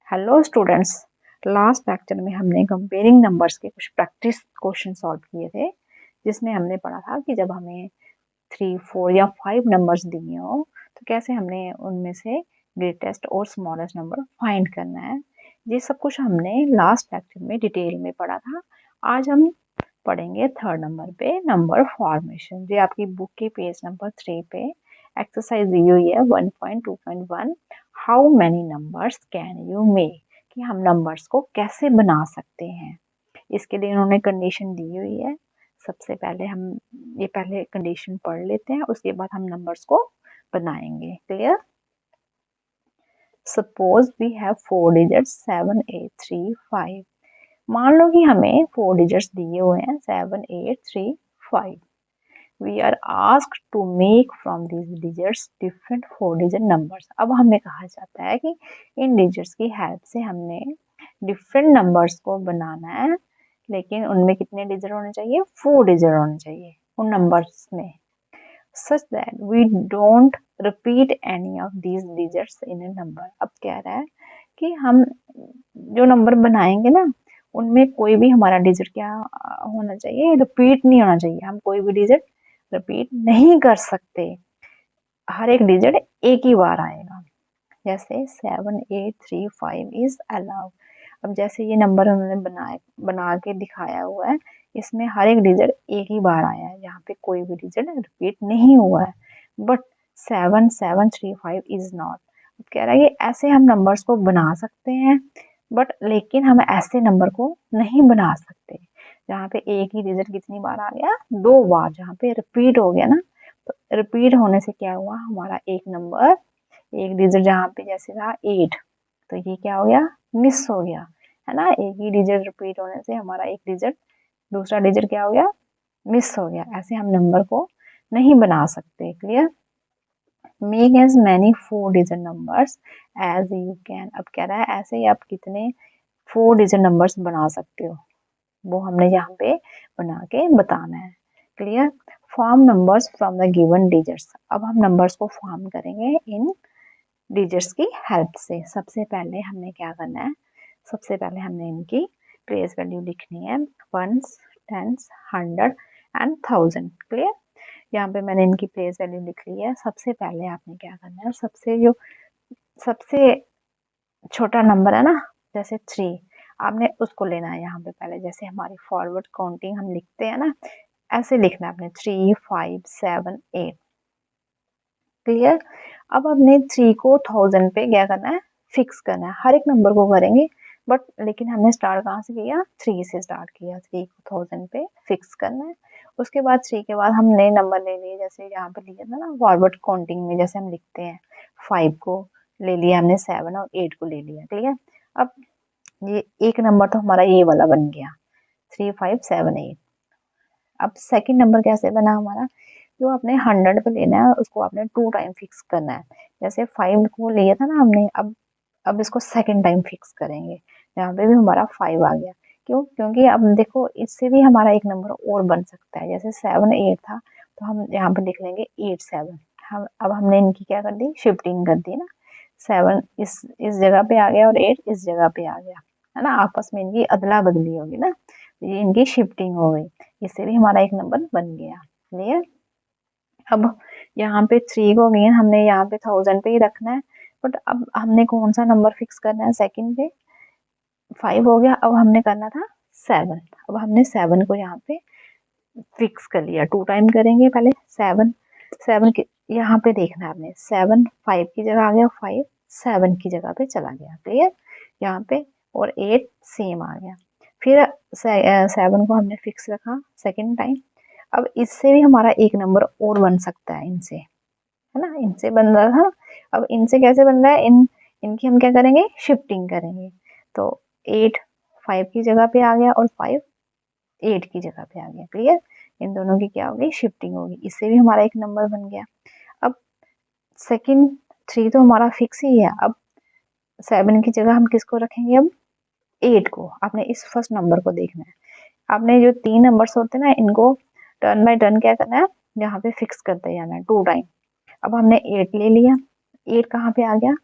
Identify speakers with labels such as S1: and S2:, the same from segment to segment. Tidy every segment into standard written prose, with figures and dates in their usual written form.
S1: Hello students. Last lecture में हमने comparing numbers के कुछ प्रैक्टिस क्वेश्चन सॉल्व किए थे, जिसमें हमने पढ़ा था कि जब हमें 3, 4 या 5 नंबर्स दिए हो तो कैसे हमने उनमें से ग्रेटेस्ट और स्मॉलेस्ट नंबर फाइंड करना है। ये सब कुछ हमने लास्ट लेक्चर में डिटेल में पढ़ा था। आज हम पढ़ेंगे थर्ड नंबर पे नंबर फॉर्मेशन। जो आपकी बुक की पेज नंबर 3 पे एक्सरसाइज दी हुई है 1.2.1, how many numbers can you make, कि हम नंबर्स को कैसे बना सकते हैं। इसके लिए इन्होंने कंडीशन दी हुई है। सबसे पहले हम ये पहले कंडीशन पढ़ लेते हैं, उसके बाद हम नंबर्स को बनाएंगे। Clear? Suppose we have 4 digits 7, 8, 3, 5। मान लो कि हमें 4 डिजिट्स दिए हुए हैं 7, 8, 3, 5। We are asked to make from these digits different 4 digit numbers. अब हमें कहा जाता है कि इन डिजिट्स की हेल्प से हमने डिफरेंट नंबर्स को बनाना है, लेकिन उनमें कितने डिजिट होने चाहिए? 4 डिजिट होने चाहिए उन नंबर्स में, such that we don't repeat any of these digits in a number। अब कह रहा है कि हम जो नंबर बनाएंगे ना, उनमें कोई भी हमारा डिजिट क्या होना चाहिए? रिपीट नहीं होना चाहिए। हम कोई भी डिजिट रिपीट नहीं कर सकते। हर एक डिजिट एक ही बार आएगा। जैसे 7, 8, 3, 5 इज अलाउड। अब जैसे ये नंबर उन्होंने बना के दिखाया हुआ है, इसमें हर एक डिजिट एक ही बार आया है, यहाँ पे कोई भी डिजिट रिपीट नहीं हुआ है। But 7, 7, 3, 5 is not. कह रहा है कि ऐसे हम नंबर्स को बना सकते हैं, बट लेकिन हम ऐसे नंबर को नहीं बना सकते जहाँ पे एक ही डिजिट कितनी बार आ गया? 2 बार। जहाँ पे रिपीट हो गया ना, तो रिपीट होने से क्या हुआ? हमारा एक नंबर, एक डिजिट जहाँ पे जैसे था 8, तो ये क्या हो गया? मिस हो गया, है ना। एक ही डिजिट रिपीट होने से हमारा एक डिजिट, दूसरा डिजिट क्या हो गया? मिस हो गया। ऐसे हम नंबर को नहीं बना सकते। Clear? Make as many 4 digit numbers as you can. अब कह रहा है ऐसे ही आप कितने 4 डिजिट नंबर्स बना सकते हो, वो हमने यहाँ पे बना के बताना है। Clear? Form numbers from the given digits. अब हम नंबर्स को फॉर्म करेंगे इन डिजिट्स की हेल्प से। सबसे पहले हमने क्या करना है? सबसे पहले हमने इनकी प्लेस वैल्यू लिखनी है, वंस, टेंस, 100 एंड 1000। क्लियर? यहाँ पे मैंने इनकी प्लेस वैल्यू लिख ली है। सबसे पहले आपने क्या करना है? सबसे छोटा नंबर है ना, जैसे 3, आपने उसको लेना है यहाँ पे पहले। जैसे हमारी फॉरवर्ड काउंटिंग हम लिखते हैं ना, ऐसे लिखना है आपने, 3, 5, 7, 8। क्लियर? अब हमने 3 को 1000 पे क्या करना है? फिक्स करना है। हर एक नंबर को करेंगे, बट लेकिन हमने स्टार्ट कहाँ से किया? 3 से स्टार्ट किया। 3 को 1000 पे फिक्स करना है। उसके बाद 3 के बाद हम नए नंबर ले लिए, जैसे यहाँ पे लिया था ना फॉरवर्ड काउंटिंग में, जैसे हम लिखते हैं 5 को ले लिया हमने, 7 और 8 को ले लिया। क्लियर? अब ये एक नंबर तो हमारा ये वाला बन गया, 3, 5, 7, 8। अब सेकंड नंबर कैसे बना हमारा? जो आपने 100 पे लेना है, उसको आपने 2 टाइम फिक्स करना है। जैसे 5 को लिया था ना हमने, अब इसको सेकंड टाइम फिक्स करेंगे। यहाँ पे भी हमारा 5 आ गया। क्यों? क्योंकि अब देखो, इससे भी हमारा एक नंबर और बन सकता है। जैसे 7, 8 था, तो हम यहाँ पे लिख लेंगे 8, 7। हम अब हमने इनकी क्या कर दी? शिफ्टिंग कर दी ना। 7 इस जगह पे आ गया और 8 इस जगह पे आ गया, है ना। आपस में इनकी अदला बदली होगी ना, ये इनकी शिफ्टिंग हो गई। इससे भी हमारा एक नंबर बन गया। क्लियर? अब यहाँ पे 3 को अगेन हमने यहाँ पे 1000 पे ही रखना है, बट अब हमने कौन सा नंबर फिक्स करना है? सेकंड पे 5 हो गया। अब हमने करना था 7। अब हमने 7 को यहाँ पे फिक्स कर लिया, 2 टाइम करेंगे पहले। 7, 7 के यहाँ पे देखना है आपने, 7 5 की जगह आ गया, 5 7 की जगह पे चला गया। क्लियर? यहाँ पे और 8 सेम आ गया। फिर 7 को हमने फिक्स रखा सेकंड टाइम। अब इससे भी हमारा एक नंबर और बन सकता है इनसे, है ना। इनसे बन रहा था, अब इनसे कैसे बन रहा है? इनकी हम क्या करेंगे? शिफ्टिंग करेंगे। तो 8 5 की जगह पे आ गया और 5 8 की जगह पे आ गया। क्लियर? इन दोनों की क्या होगी? शिफ्टिंग होगी। इससे भी हमारा एक नंबर बन गया। अब सेकंड 3 तो हमारा फिक्स ही है। अब 7 की जगह हम किसको रखेंगे? अब 8 को। आपने इस फर्स्ट नंबर को देखना है। आपने जो 3 नंबर्स होते हैं ना, इनको टर्न बाय टर्न क्या करना है? यहाँ पे फिक्स करते जाना है 2 टाइम। अब हमने 8 ले लिया, 8 कहाँ पे आ गया?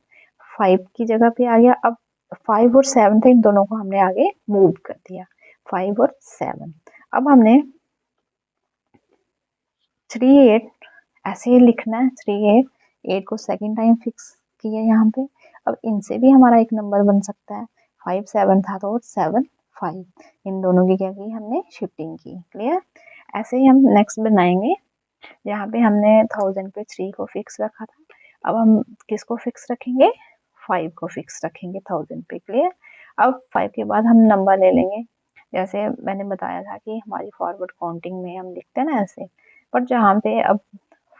S1: 5 की जगह पे आ गया। अब 5 और 7 थे, इन दोनों को हमने आगे मूव कर दिया, 5 और 7। अब हमने 3 8 ऐसे ही लिखना है, 3 8 को सेकेंड टाइम फिक्स किया यहाँ पे। अब इनसे भी हमारा एक नंबर बन सकता है, 5 7 था तो 7 5, इन दोनों की क्या की हमने शिफ्टिंग की। क्लियर। ऐसे ही हम नेक्स्ट बनाएंगे, यहाँ पे हमने 1000 पे 3 को फिक्स रखा था, अब हम किसको फिक्स रखेंगे, 5 को फिक्स रखेंगे 1000 पे। क्लियर। अब 5 के बाद हम नंबर ले लेंगे, जैसे मैंने बताया था कि हमारी फॉरवर्ड काउंटिंग में हम लिखते हैं ना ऐसे, पर जहाँ पे अब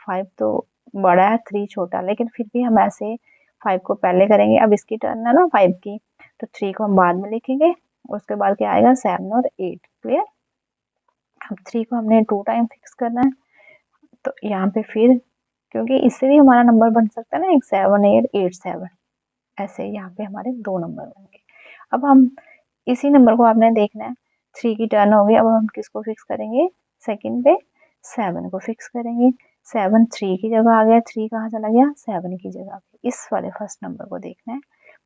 S1: 5 तो बड़ा है, 3 छोटा, लेकिन फिर भी हम ऐसे 5 को पहले करेंगे। अब इसकी टर्न है ना 5 की, तो 3 को हम बाद में लिखेंगे, उसके बाद क्या आएगा 7 और 8। क्लियर। अब 3 को हमने 2 टाइम फिक्स करना है, तो यहाँ पे फिर क्योंकि इससे भी हमारा नंबर बन सकता है ना, एक 7 8 8 7, ऐसे यहाँ पे हमारे 2 नंबर बन गए। अब हम इसी नंबर को आपने देखना है, 3 की टर्न हो गई, अब हम किसको फिक्स करेंगे, सेकंड पे 7 को फिक्स करेंगे। 7 3 की जगह आ गया, 3 कहाँ चला गया 7 की जगह पे, इस वाले फर्स्ट नंबर को देखना है,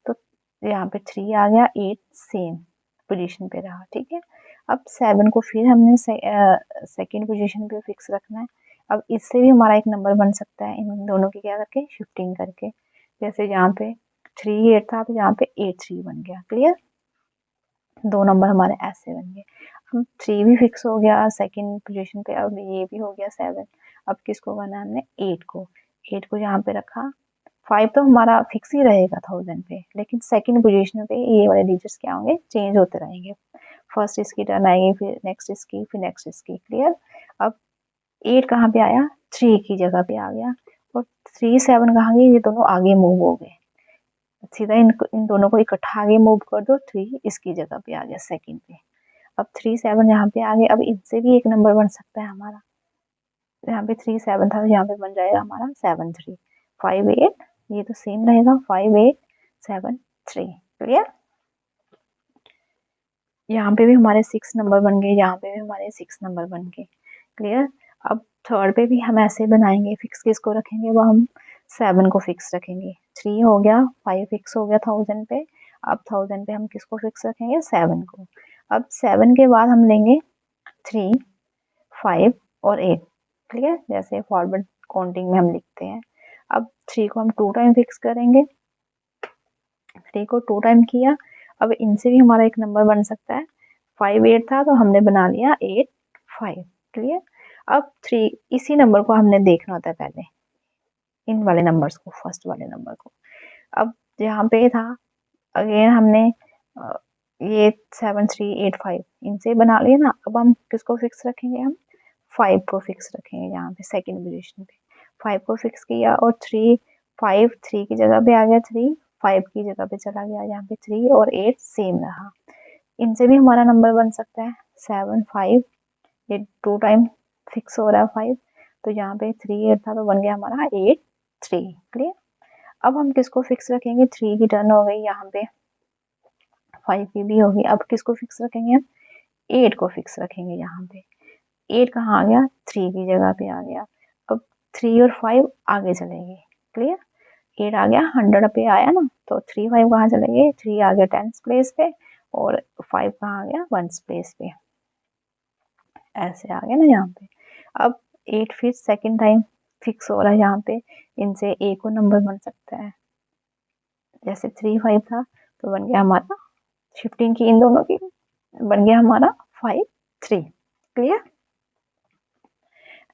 S1: तो यहाँ पे 3 आ गया, 8 सेम पोजीशन पे रहा। ठीक है। अब 7 को फिर हमने सेकंड पोजीशन पे फिक्स रखना है। अब इससे भी हमारा एक नंबर बन सकता है, इन दोनों की क्या करके शिफ्टिंग करके, जैसे यहाँ पे 3 8 था तो यहाँ पे 8 3 बन गया। क्लियर। 2 नंबर हमारे ऐसे बन गए। हम 3 भी फिक्स हो गया सेकंड पोजीशन पे, अब ये भी हो गया 7। अब किसको करना है हमने, 8 को। 8 को यहाँ पे रखा, 5 तो हमारा फिक्स ही रहेगा 1000 पे, लेकिन सेकंड पोजीशन पे ये वाले डिजिट्स क्या होंगे, चेंज होते रहेंगे। फर्स्ट इसकी टर्न आएगी, फिर नेक्स्ट इसकी, फिर नेक्स्ट इसकी। क्लियर। अब 8 कहाँ पे आया, 3 की जगह पे आ गया, और 3 7 कहाँ गए, ये दोनों आगे मूव हो गए, सीधा इन दोनों को इकट्ठा आगे मूव कर दो, 3 इसकी जगह पे आ गया सेकंड पे। अब 3 7 यहाँ पे आ गए, अब इनसे भी एक नंबर बन सकता है हमारा, यहाँ पे 3 7 था तो यहाँ पे बन जाएगा हमारा 7 3 5 8, ये तो सेम रहेगा 5 8 7 3। क्लियर। यहाँ पे भी हमारे 6 नंबर बन गए, यहाँ पे भी हमारे 6 नंबर बन गए। क्लियर। अब थर्ड पे भी हम ऐसे बनाएंगे, फिक्स किसको रखेंगे, वो हम 7 को फिक्स रखेंगे। 3 हो गया, 5 फिक्स हो गया 1000 पे, अब 1000 पे हम किसको फिक्स रखेंगे, 7 को। अब 7 के बाद हम लेंगे 3 5 और 8। क्लियर। जैसे फॉरवर्ड काउंटिंग में हम लिखते हैं। अब 3 को हम 2 टाइम फिक्स करेंगे, 3 को 2 टाइम किया, अब इनसे भी हमारा एक नंबर बन सकता है, 5 8 था तो हमने बना लिया 8 5। क्लियर। अब 3 इसी नंबर को हमने देखना होता है पहले, इन वाले नंबर्स को, फर्स्ट वाले नंबर को। अब यहाँ पे था, अगेन हमने ये 7 3 8 5 इनसे बना लिया ना, अब हम किसको फिक्स रखेंगे, हम 5 को फिक्स रखेंगे यहाँ पे सेकंड पोजीशन पे। 5 को फिक्स किया और 3 5 3 की जगह पे आ गया, 3 5 की जगह पे चला गया, यहाँ पे 3 और 8 सेम रहा। इनसे भी हमारा नंबर बन सकता है 7 5, ये 2 टाइम फिक्स हो रहा है 5, तो यहाँ पे 3 8 था तो बन गया हमारा 8 3। क्लियर। अब हम किसको फिक्स रखेंगे, 3 की टर्न हो गई, यहाँ पे 5 की भी होगी, अब किसको फिक्स रखेंगे, हम 8 को फिक्स रखेंगे यहाँ पे। 8 कहाँ आ गया, 3 की जगह पे आ गया, अब 3 और 5 आगे चलेंगे। क्लियर। 8 आ गया 100 पे आया ना, तो 3 5 कहाँ चलेंगे, 3 आ गया 10th प्लेस पे, और 5 कहाँ आ गया 1st प्लेस पे, ऐसे आ गया ना यहाँ पे। अब 8 फिर सेकंड टाइम फिक्स हो रहा है यहाँ पे, इनसे एक और नंबर बन सकता है, जैसे 3 5 था तो बन गया हमारा, शिफ्टिंग की इन दोनों की, बन गया हमारा 5 3। क्लियर।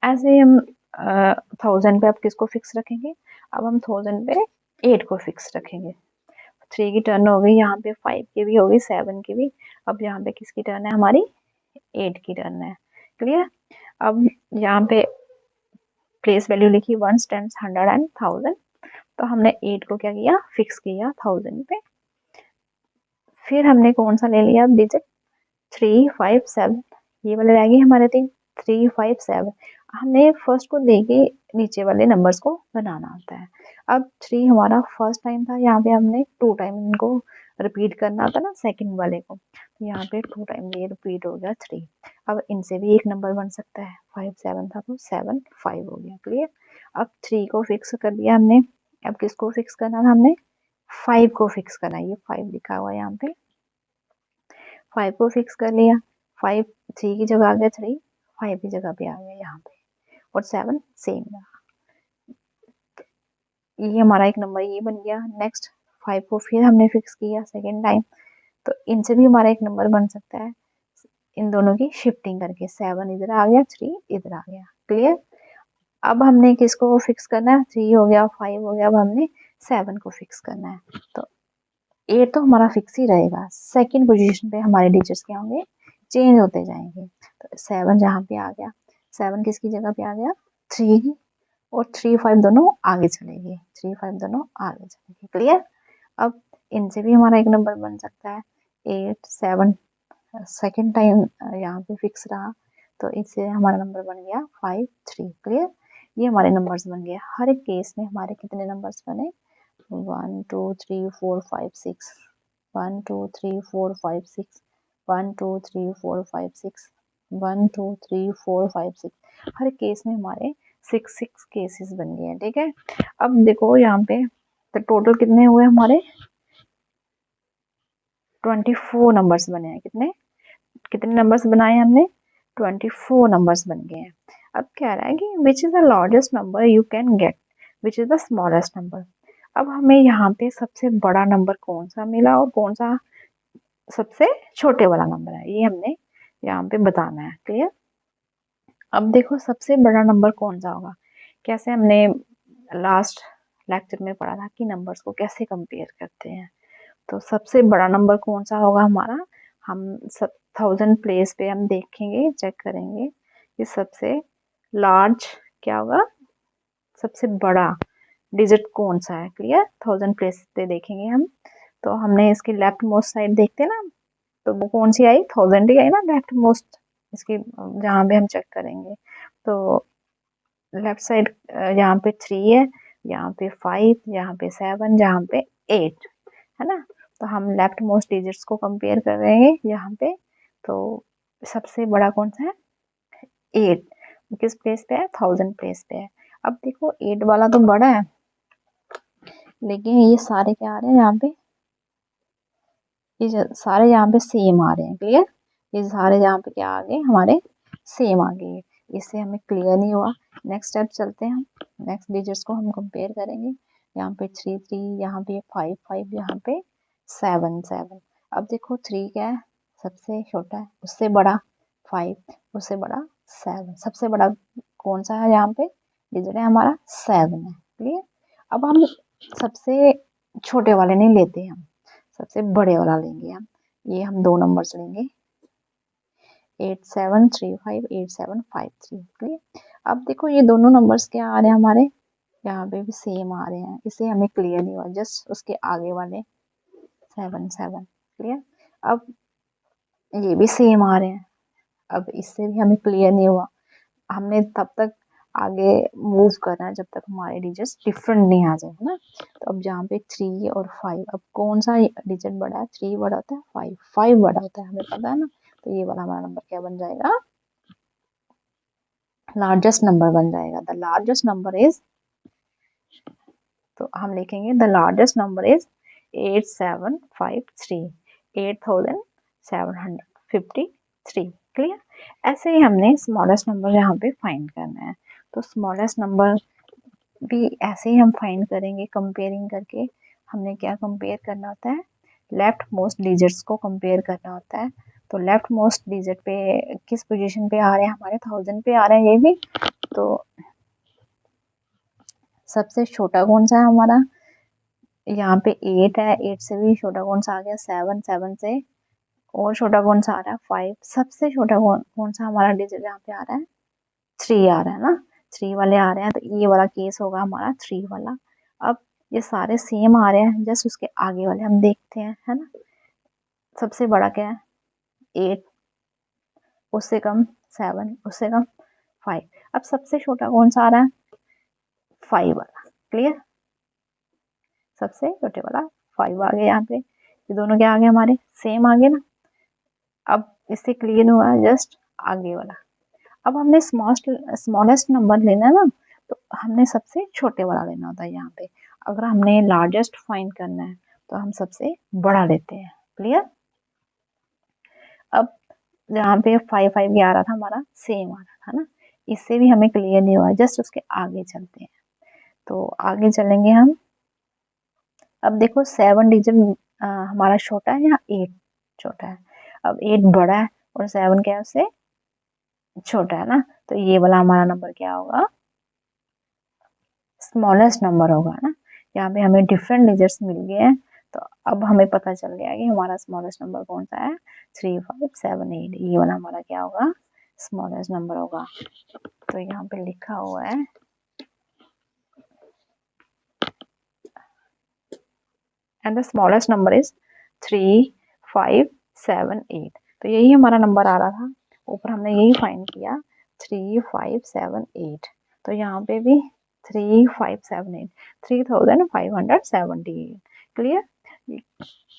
S1: ऐसे ही हम 1000 पे अब किसको फिक्स रखेंगे, अब हम 1000 पे 8 को फिक्स रखेंगे। 3 की टर्न हो गई, यहाँ पे 5 की भी होगी, 7 की भी, अब यहाँ पे किसकी टर्न है, हमारी 8 की टर्न है। क्लियर। अब यहाँ पे प्लेस वैल्यू लिखी, 1 10 100 एंड 1000, तो हमने 8 को क्या किया, फिक्स किया 1000 पे। फिर हमने कौन सा ले लिया डिजिट, 3 5 7, ये वाले रह गए हमारे 3 5 7। हमने फर्स्ट को देके नीचे वाले नंबर्स को बनाना होता है। अब 3 हमारा फर्स्ट टाइम था, यहाँ पे हमने 2 टाइम इनको रिपीट करना होता है ना सेकंड वाले को, तो यहाँ पे 2 टाइम ये रिपीट हो गया 3। अब इनसे भी एक नंबर बन सकता है, 5 7 था तो 7 5 हो गया। क्लियर। अब 3 को फिक्स कर दिया हमने, अब किसको फिक्स करना था हमने, 5 को फिक्स करना है, ये 5 लिखा हुआ है यहाँ पे, 5 को फिक्स कर लिया, 5 3 की जगह आ गया 3, 5 की जगह पे आ गया यहाँ पे, और 7 सेम रहा। ये हमारा एक नंबर ये बन गया। नेक्स्ट 5 को फिर हमने फिक्स किया सेकेंड टाइम, तो इनसे भी हमारा एक नंबर बन सकता है, इन दोनों की शिफ्टिंग करके, 7 इधर आ गया, 3 इधर आ गया। क्लियर। अब हमने किसको फिक्स करना है, 3 हो गया, 5 हो गया, अब हमने 7 को फिक्स करना है। तो 8 तो हमारा फिक्स ही रहेगा, सेकंड पोजीशन पे हमारे डिजिट्स क्या होंगे, चेंज होते जाएंगे। तो 7 जहाँ पे आ गया, 7 किसकी जगह पे आ गया, 3, और 3 5 दोनों आगे चले गए, 3 5 दोनों आगे चले गए। क्लियर। अब इनसे भी हमारा एक नंबर बन सकता है, 8 7 सेकेंड टाइम यहाँ पे फिक्स रहा, तो इससे हमारा नंबर बन गया 5 3। क्लियर। ये हमारे नंबर्स बन गए। हर एक केस में हमारे कितने नंबर्स बने, 1 2 3 4 5 6, 1 2 3 4 5 6, 1 2 3 4 5 6, 1 2 3 4 5 6, हर एक केस में हमारे 6 केसेस बन गए हैं। ठीक है। अब देखो यहाँ पे तो टोटल कितने हुए हमारे, 24 नंबर्स बने हैं। कितने कितने नंबर्स बनाए हमने, 24 नंबर्स बन गए हैं। अब कह रहा है कि which is the largest number you can get, which is the smallest number. अब हमें यहाँ पे सबसे बड़ा नंबर कौन सा मिला और कौन सा सबसे छोटे वाला नंबर है, ये हमने यहाँ पे बताना है। क्लियर। अब देखो सबसे बड़ा नंबर कौन सा होगा, कैसे हमने लास्ट लेक्चर में पढ़ा था कि नंबर्स को कैसे कंपेयर करते हैं। तो सबसे बड़ा नंबर कौन सा होगा हमारा, हम 1000 प्लेस पे हम देखेंगे, चेक करेंगे कि सबसे लार्ज क्या होगा, सबसे बड़ा डिजिट कौन सा है। क्लियर। 1000 प्लेस पे देखेंगे हम, तो हमने इसकी लेफ्ट मोस्ट साइड देखते ना, तो वो कौन सी आई, 1000 ही आई ना लेफ्ट मोस्ट, इसकी जहाँ पे हम चेक करेंगे। तो लेफ्ट साइड यहाँ पे 3 है, यहाँ पे 5, यहाँ पे 7, यहाँ पे 8 है ना। तो हम लेफ्ट मोस्ट डिजिट्स को कंपेयर कर रहे हैं यहाँ पे। तो सबसे बड़ा कौन सा है, 8, किस प्लेस पे है, 1000 प्लेस पे है। अब देखो 8 वाला तो बड़ा है, लेकिन ये सारे क्या आ रहे हैं यहाँ पे, ये सारे यहाँ पे सेम आ रहे हैं। क्लियर। ये सारे यहाँ पे क्या आ गए हमारे, सेम आ गए, इससे हमें क्लियर नहीं हुआ। नेक्स्ट स्टेप चलते हैं हम, नेक्स्ट डिजिट्स को हम कंपेयर करेंगे। यहाँ पे 3 3, यहाँ पे 5 5, यहाँ पे 7 7। अब देखो 3 क्या है, सबसे छोटा है, उससे बड़ा 5, उससे बड़ा 7, सबसे बड़ा कौन सा है यहाँ पे डिजिट है हमारा, 7 है। क्लियर। अब हम सबसे छोटे वाले नहीं लेते, हम सबसे बड़े वाला लेंगे। ये हम 2 नंबर्स लेंगे, 8735 8753। क्लियर। अब देखो ये दोनों नंबर्स क्या आ रहे हैं हमारे, यहाँ पे भी सेम आ रहे हैं, इसे हमें क्लियर नहीं हुआ, जस्ट उसके आगे वाले 7 7। क्लियर। अब ये भी सेम आ रहे हैं, अब इससे भी हमें क्लियर नहीं हुआ, हमने तब तक आगे मूव करना है जब तक हमारे डिजिट्स डिफरेंट नहीं आ जाए ना। तो अब जहाँ पे 3 और 5, अब कौन सा डिजिट बड़ा है, 3 बड़ा होता है, 5 बड़ा होता है, हमें पता है ना। तो ये वाला हमारा नंबर क्या बन जाएगा, लार्जेस्ट नंबर बन जाएगा। द लार्जेस्ट नंबर इज, तो हम लिखेंगे the largest number is 8753, 8753। Clear. ऐसे ही हमने स्मॉलेस्ट नंबर यहाँ पे फाइंड करना है। तो स्मॉलेस्ट नंबर भी ऐसे ही हम फाइंड करेंगे कंपेयरिंग करके। हमने क्या कंपेयर करना होता है, लेफ्ट मोस्ट डिजिट्स को कंपेयर करना होता है। तो लेफ्ट मोस्ट डिजिट पे किस पोजीशन पे आ रहे हैं हमारे, 1000 पे आ रहे हैं ये भी। तो सबसे छोटा कौन सा है हमारा, यहाँ पे 8 है, 8 से भी छोटा कौन सा आ गया, 7 7 से और छोटा कौन सा आ रहा है, 5। सबसे छोटा कौन सा हमारा डिजिट यहाँ पे आ रहा है, 3 आ रहा है ना, 3 वाले आ रहे हैं, तो ये वाला केस होगा हमारा 3 वाला। अब ये सारे सेम आ रहे हैं, जस्ट उसके आगे वाले हम देखते हैं, है ना। सबसे बड़ा क्या है, 8, उससे कम 7, उससे कम 5। अब सबसे छोटा कौन सा आ रहा है, 5 वाला। क्लियर। सबसे छोटे वाला 5 आ गया, यहाँ पे ये दोनों क्या आ गए हमारे, सेम आ गए ना। अब इससे क्लियर हुआ जस्ट आगे वाला। अब हमने स्मॉलेस्ट नंबर लेना है ना, तो हमने सबसे छोटे वाला लेना होता है यहाँ पे। अगर हमने लार्जेस्ट फाइंड करना है तो हम सबसे बड़ा लेते हैं। क्लियर। अब जहाँ पे 5 5 ये आ रहा था हमारा सेम आ रहा था ना, इससे भी हमें क्लियर नहीं हुआ, जस्ट उसके आगे चलते हैं। तो आगे चलेंगे हम। अब देखो 7 डिजिट हमारा छोटा है या 8 छोटा है। अब 8 बड़ा है और 7 क्या है उससे छोटा है ना, तो ये वाला हमारा नंबर क्या होगा, स्मॉलेस्ट नंबर होगा ना। यहाँ पे हमें डिफरेंट डिजिट्स मिल गए हैं, तो अब हमें पता चल गया कि हमारा स्मॉलेस्ट नंबर कौन सा है, 3578। ये वाला हमारा क्या होगा, स्मॉलेस्ट नंबर होगा। तो यहाँ पे लिखा हुआ है and the smallest number is 3578। तो यही हमारा नंबर आ रहा था, ऊपर हमने यही फाइंड किया 3578। तो यहाँ पे भी 3578, 3578। क्लियर।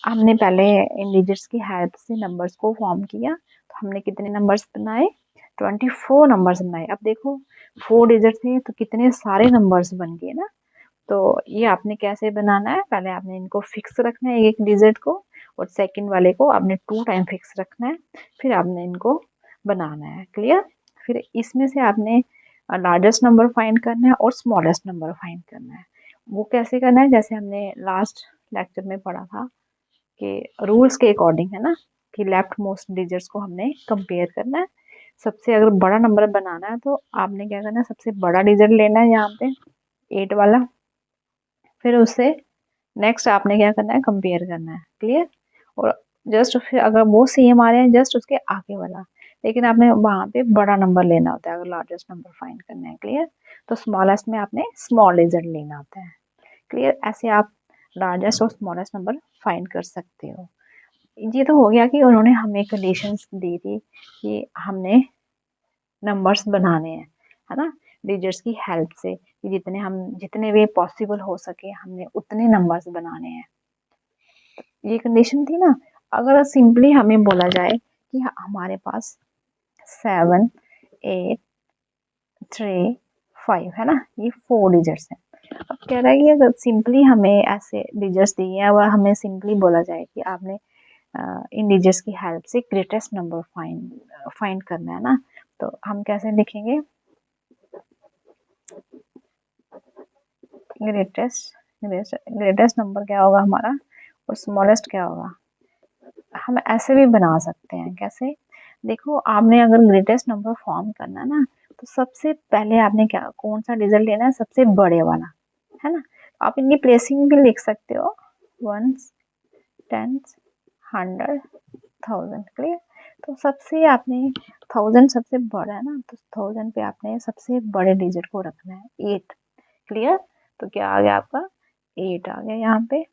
S1: हमने पहले इन डिजिट्स की हेल्प से नंबर्स को फॉर्म किया, तो हमने कितने नंबर्स बनाए, 24 नंबर्स बनाए। अब देखो 4 डिजिट थे तो कितने सारे नंबर्स बन गए ना। तो ये आपने कैसे बनाना है, पहले आपने इनको फिक्स रखना है एक डिजिट को, और सेकंड वाले को आपने 2 टाइम फिक्स रखना है, फिर आपने इनको बनाना है। क्लियर। फिर इसमें से आपने लार्जेस्ट नंबर फाइंड करना है और स्मॉलेस्ट नंबर फाइंड करना है। वो कैसे करना है, जैसे हमने लास्ट लेक्चर में पढ़ा था कि रूल्स के अकॉर्डिंग है ना, कि लेफ्ट मोस्ट डिजिट्स को हमने कंपेयर करना है। सबसे अगर बड़ा नंबर बनाना है तो आपने क्या करना है, सबसे बड़ा डिजिट लेना है यहाँ पे 8 वाला, फिर उससे नेक्स्ट आपने क्या करना है, कंपेयर करना है। क्लियर। और जस्ट फिर अगर वो सेम आ रहे हैं जस्ट उसके आगे वाला, लेकिन आपने वहां पे बड़ा नंबर लेना होता है अगर लार्जेस्ट नंबर फाइंड करना है। क्लियर। तो स्मॉलेस्ट में आपने स्मॉल डिजिट लेना होता है। क्लियर। ऐसे आप लार्जेस्ट और स्मॉलेस्ट नंबर फाइंड कर सकते हो। ये तो हो गया कि उन्होंने हमें कंडीशंस दी थी कि हमने नंबर्स बनाने हैं, है ना, डिजिट्स की हेल्प से, कि जितने भी पॉसिबल हो सके हमने उतने नंबर्स बनाने हैं। ये कंडीशन थी ना। अगर सिंपली हमें बोला जाए कि हमारे पास 7 8 3 5 है ना, ये 4 डिजिट्स हैं। अब कह रहा है कि अगर सिंपली हमें ऐसे डिजिट्स दिए हैं और हमें सिंपली बोला जाए कि आपने इन डिजिट्स की हेल्प से ग्रेटेस्ट नंबर फाइंड करना है ना, तो हम कैसे लिखेंगे, ग्रेटेस्ट ग्रेटेस्ट नंबर क्या होगा हमारा और स्मॉलेस्ट क्या होगा। हम ऐसे भी बना सकते हैं। कैसे, देखो आपने अगर ग्रेटेस्ट नंबर फॉर्म करना ना, तो सबसे पहले आपने क्या कौन सा डिजिट लेना है, सबसे बड़े वाला, है ना। आप इनकी प्लेसिंग भी लिख सकते हो, 1s 10s 100 1000। क्लियर। तो सबसे आपने 1000 सबसे बड़ा है ना, तो 1000 पे आपने सबसे बड़े डिजिट को रखना है 8। क्लियर। तो क्या आ गया आपका 8 आ गया यहाँ पे।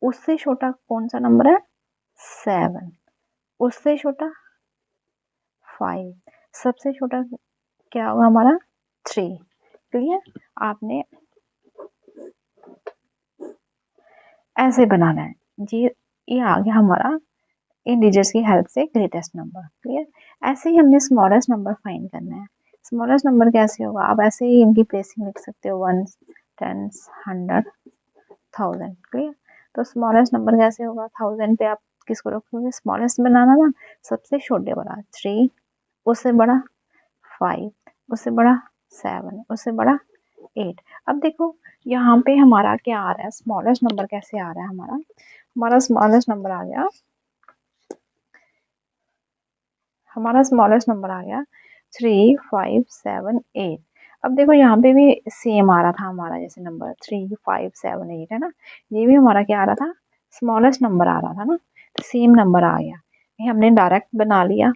S1: उससे छोटा कौन सा नंबर है, 7। उससे छोटा 5। सबसे छोटा क्या होगा हमारा 3। क्लियर। आपने ऐसे बनाना है। ये आ गया हमारा इन डिजिट्स की हेल्प से ग्रेटेस्ट नंबर। क्लियर। ऐसे ही हमने स्मॉलेस्ट नंबर फाइंड करना है। स्मॉलेस्ट नंबर कैसे होगा, आप ऐसे ही इनकी प्लेसिंग लिख सकते हो, 1s 10s 100 1000। क्लियर। तो स्मॉलेस्ट नंबर कैसे होगा, 1000 पे आप किसको रखोगे, स्मॉलेस्ट बनाना ना, सबसे छोटे वाला 3, उससे बड़ा 5, उससे बड़ा 7, उससे बड़ा 8। अब देखो यहाँ पे हमारा क्या आ रहा है, स्मॉलेस्ट नंबर कैसे आ रहा है हमारा, हमारा स्मॉलेस्ट नंबर आ गया, हमारा स्मॉलेस्ट नंबर आ गया 3578। अब देखो यहाँ पे भी सेम आ रहा था हमारा, जैसे नंबर 3578 है ना, ये भी हमारा क्या आ रहा था, स्मॉलेस्ट नंबर आ रहा था ना, तो सेम नंबर आ गया, ये हमने डायरेक्ट बना लिया।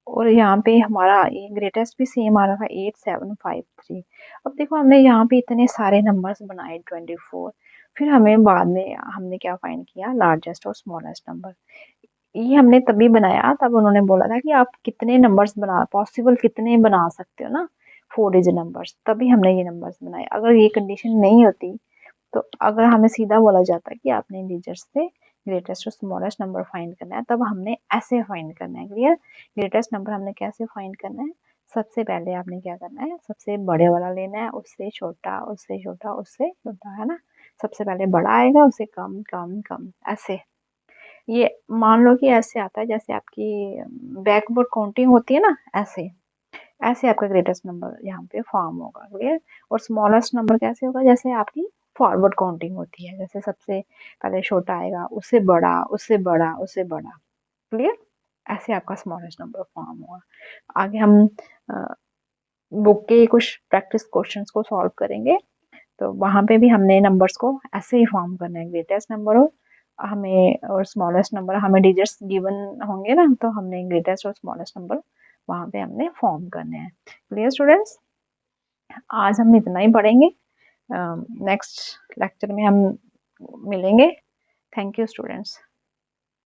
S1: और यहाँ पे हमारा ये ग्रेटेस्ट भी सेम आ रहा था 8753। अब देखो हमने यहाँ पे इतने सारे नंबर्स बनाए 24, फिर हमें बाद में हमने क्या फाइंड किया, लार्जेस्ट और स्मॉलेस्ट नंबर। ये हमने तभी बनाया तब उन्होंने बोला था कि आप कितने नंबर्स बना पॉसिबल कितने बना सकते हो ना, 4 डिजिट नंबर्स, तभी हमने ये नंबर्स बनाए। अगर ये कंडीशन नहीं होती तो अगर हमें सीधा बोला जाता कि आपने इन डिजिट्स से ग्रेटेस्ट और स्मॉलेस्ट नंबर फाइंड करना है, तब हमने ऐसे फाइंड करना है। क्लियर। ग्रेटेस्ट नंबर हमने कैसे फाइंड करना है, सबसे पहले आपने क्या करना है, सबसे बड़े वाला लेना है, उससे छोटा, उससे छोटा, उससे छोटा, है ना। सबसे पहले बड़ा आएगा, उससे कम कम कम, ऐसे। ये मान लो कि ऐसे आता है जैसे आपकी बैकवर्ड काउंटिंग होती है ना, ऐसे ऐसे आपका ग्रेटेस्ट नंबर यहाँ पे फॉर्म होगा। क्लियर। और स्मॉलेस्ट नंबर कैसे होगा, जैसे आपकी फॉरवर्ड काउंटिंग होती है, जैसे सबसे पहले छोटा आएगा, उससे बड़ा, उससे बड़ा, उससे बड़ा। क्लियर। ऐसे आपका स्मॉलेस्ट नंबर फॉर्म होगा। आगे हम बुक के कुछ प्रैक्टिस क्वेश्चंस को सॉल्व करेंगे, तो वहां पे भी हमने नंबर्स को ऐसे ही फॉर्म करना है। ग्रेटेस्ट नंबर हो हमें और स्मॉलेस्ट नंबर, हमें डिजिट्स गिवन होंगे ना, तो हमने ग्रेटेस्ट और स्मॉलेस्ट नंबर वहां पे हमने फॉर्म करने हैं। Clear students. आज हम इतना ही पढ़ेंगे, नेक्स्ट लेक्चर में हम मिलेंगे। Thank you students.